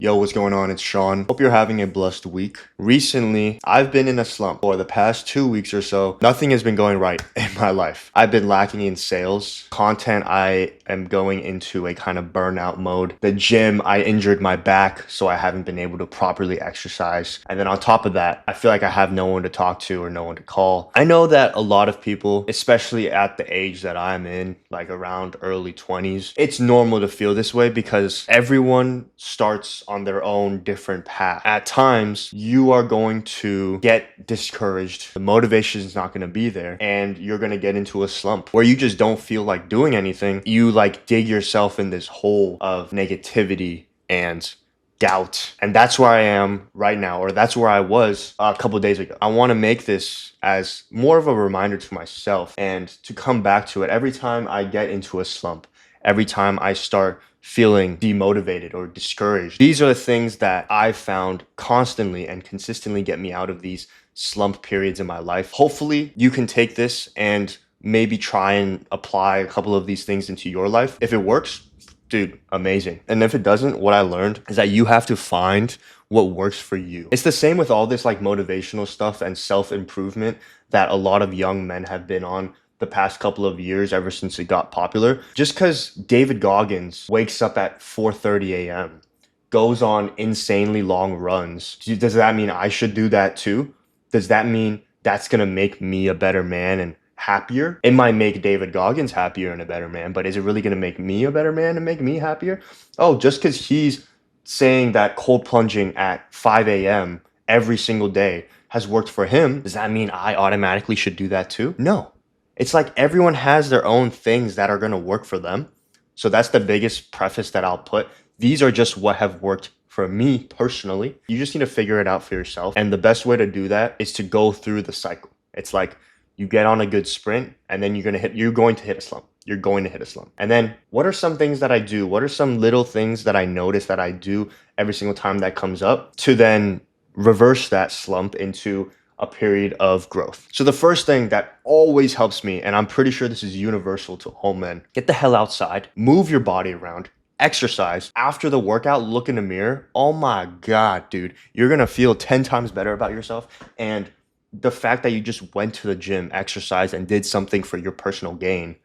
Yo, what's going on? It's Sean. Hope you're having a blessed week. Recently, I've been in a slump for the past 2 weeks or so. Nothing has been going right in my life. I've been lacking in sales. Content, I am going into a kind of burnout mode. The gym, I injured my back, so I haven't been able to properly exercise. And then on top of that, I feel like I have no one to talk to or no one to call. I know that a lot of people, especially at the age that I'm in, like around early 20s, it's normal to feel this way because everyone starts on their own different path. At times, you are going to get discouraged. The motivation is not going to be there, and you're going to get into a slump where you just don't feel like doing anything. You like dig yourself in this hole of negativity and doubt. And that's where I am right now, or that's where I was a couple of days ago. I want to make this as more of a reminder to myself and to come back to it every time I get into a slump, every time I start feeling demotivated or discouraged. These are the things that I've found constantly and consistently get me out of these slump periods in my life. Hopefully, you can take this and maybe try and apply a couple of these things into your life. If it works, dude, amazing. And if it doesn't, what I learned is that you have to find what works for you. It's the same with all this like motivational stuff and self-improvement that a lot of young men have been on the past couple of years ever since it got popular. Just because David Goggins wakes up at 4:30 a.m., goes on insanely long runs, does that mean I should do that too? Does that mean that's gonna make me a better man and happier? It might make David Goggins happier and a better man, but is it really gonna make me a better man and make me happier? Oh, just because he's saying that cold plunging at 5 a.m. every single day has worked for him, does that mean I automatically should do that too? No. It's like everyone has their own things that are going to work for them. So that's the biggest preface that I'll put. These are just what have worked for me personally. You just need to figure it out for yourself. And the best way to do that is to go through the cycle. It's like you get on a good sprint and then you're going to hit a slump. You're going to hit a slump. And then what are some things that I do? What are some little things that I notice that I do every single time that comes up to then reverse that slump into a period of growth? So the first thing that always helps me, and I'm pretty sure this is universal to all men, get the hell outside, move your body around, exercise. After the workout, look in the mirror. Oh my God, dude, you're gonna feel 10 times better about yourself. And the fact that you just went to the gym, exercised, and did something for your personal gain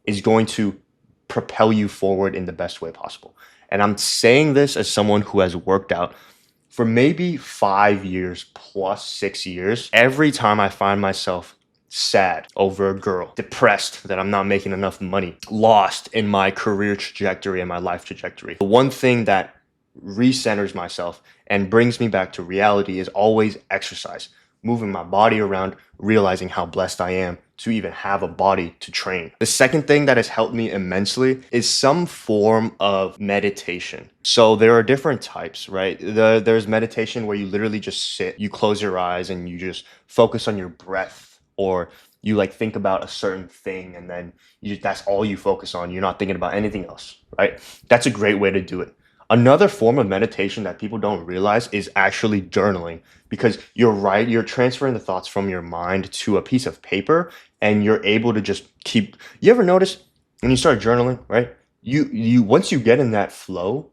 is going to propel you forward in the best way possible. And I'm saying this as someone who has worked out for maybe 5 years plus 6 years. Every time I find myself sad over a girl, depressed that I'm not making enough money, lost in my career trajectory and my life trajectory, the one thing that recenters myself and brings me back to reality is always exercise, moving my body around, realizing how blessed I am to even have a body to train. The second thing that has helped me immensely is some form of meditation. So there are different types, right? There's meditation where you literally just sit, you close your eyes and you just focus on your breath, or you like think about a certain thing and then that's all you focus on. You're not thinking about anything else, right? That's a great way to do it. Another form of meditation that people don't realize is actually journaling, because you're transferring the thoughts from your mind to a piece of paper and you're able to just keep. You ever notice when you start journaling, right? You once you get in that flow,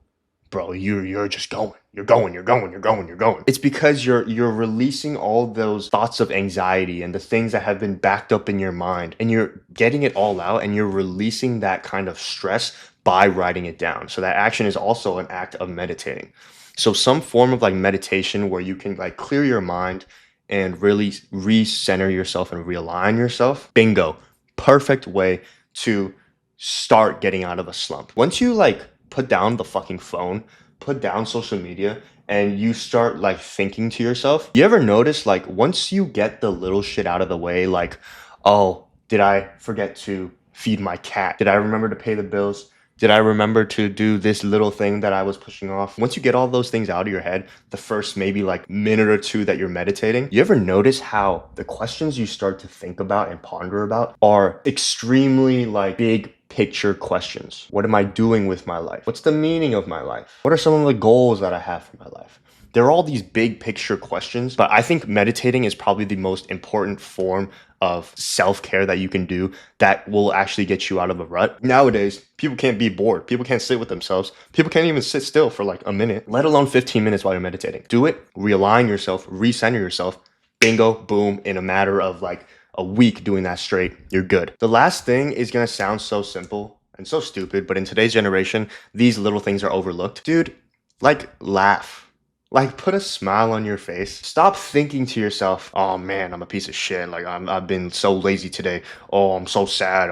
bro, you're just going. You're going. It's because you're releasing all those thoughts of anxiety and the things that have been backed up in your mind, and you're getting it all out and you're releasing that kind of stress by writing it down. So that action is also an act of meditating. So some form of like meditation where you can like clear your mind and really recenter yourself and realign yourself. Bingo. Perfect way to start getting out of a slump. Once you like put down the fucking phone, put down social media, and you start like thinking to yourself, you ever notice like once you get the little shit out of the way, like, oh, did I forget to feed my cat? Did I remember to pay the bills? Did I remember to do this little thing that I was pushing off? Once you get all those things out of your head, the first maybe like minute or two that you're meditating, you ever notice how the questions you start to think about and ponder about are extremely like big picture questions? What am I doing with my life? What's the meaning of my life? What are some of the goals that I have for my life? They're all these big picture questions, but I think meditating is probably the most important form of self-care that you can do that will actually get you out of a rut. Nowadays, people can't be bored. People can't sit with themselves. People can't even sit still for like a minute, let alone 15 minutes while you're meditating. Do it, realign yourself, recenter yourself. Bingo, boom, in a matter of like a week doing that straight, you're good. The last thing is gonna sound so simple and so stupid, but in today's generation, these little things are overlooked. Dude, like laugh. Like put a smile on your face. Stop thinking to yourself, oh man, I'm a piece of shit. Like I've been so lazy today. Oh, I'm so sad.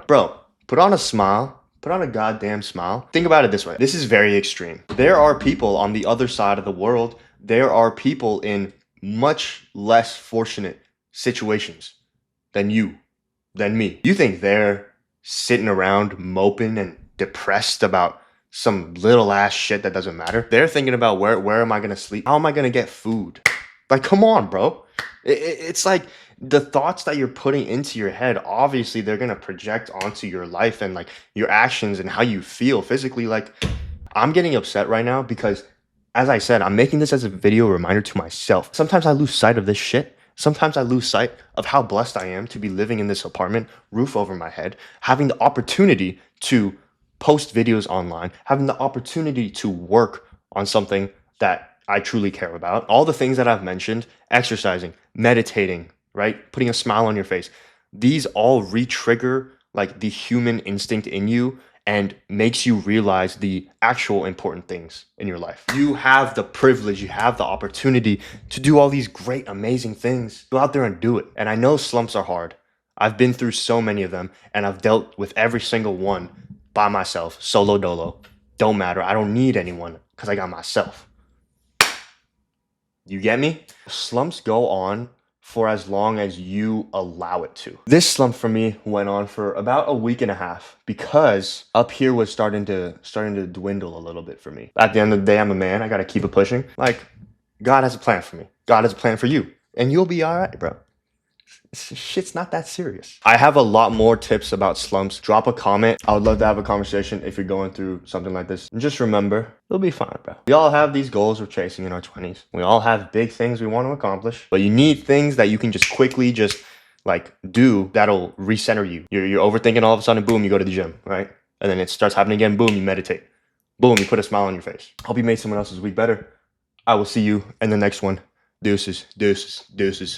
Bro, put on a smile. Put on a goddamn smile. Think about it this way. This is very extreme. There are people on the other side of the world. There are people in much less fortunate situations than you, than me. You think they're sitting around moping and depressed about some little ass shit that doesn't matter? They're thinking about where am I gonna sleep? How am I gonna get food? Like, come on, bro. It's like the thoughts that you're putting into your head, obviously they're gonna project onto your life and like your actions and how you feel physically. Like, I'm getting upset right now because, as I said, I'm making this as a video reminder to myself. Sometimes I lose sight of this shit. Sometimes I lose sight of how blessed I am to be living in this apartment, roof over my head, having the opportunity to post videos online, having the opportunity to work on something that I truly care about. All the things that I've mentioned, exercising, meditating, right? Putting a smile on your face. These all re-trigger like the human instinct in you and makes you realize the actual important things in your life. You have the privilege, you have the opportunity to do all these great, amazing things. Go out there and do it. And I know slumps are hard. I've been through so many of them and I've dealt with every single one by myself, solo dolo. Don't matter. I don't need anyone because I got myself. You get me? Slumps go on for as long as you allow it to. This slump for me went on for about a week and a half because up here was starting to dwindle a little bit for me. At the end of the day, I'm a man. I got to keep it pushing. Like, God has a plan for me. God has a plan for you. And you'll be all right, bro. Shit's not that serious. I have a lot more tips about slumps. Drop a comment. I would love to have a conversation if you're going through something like this. And just remember, it'll be fine, bro. We all have these goals we're chasing in our 20s. We all have big things we want to accomplish, but you need things that you can just quickly just like do that'll recenter you. You're overthinking, all of a sudden, boom, you go to the gym, right? And then it starts happening again, boom, you meditate. Boom, you put a smile on your face. Hope you made someone else's week better. I will see you in the next one. Deuces, deuces, deuces.